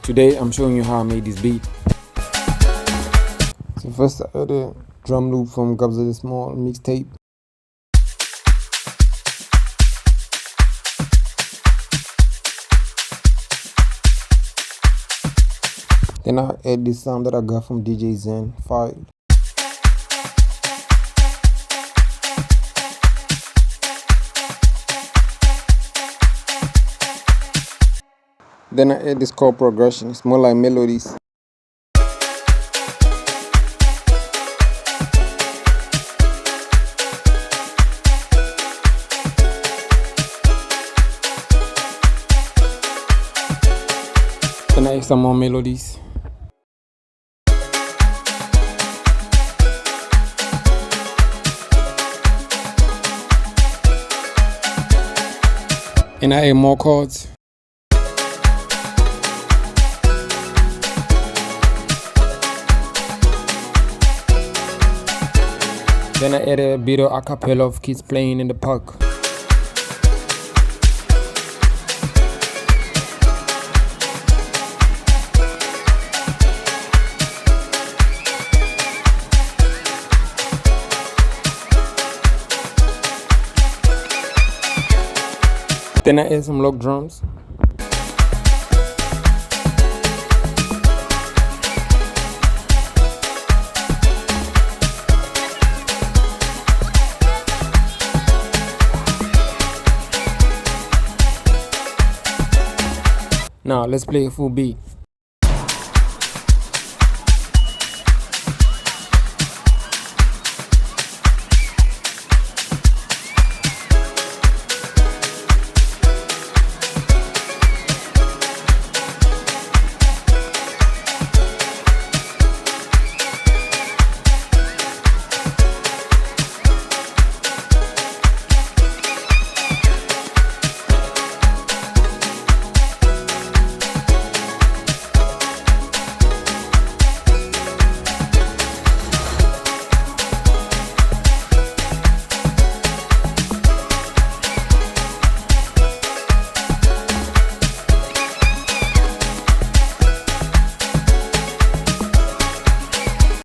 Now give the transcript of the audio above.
Today I'm showing you how I made this beat. So first I add a drum loop from Gabza Small mixtape. Then I add this sound that I got from DJ Zen file. Then I add this chord progression. It's more like melodies. Then I add some more melodies. And I add more chords. Then I add a bit of acapella of kids playing in the park. Then I add some log drums. Now let's play a full beat.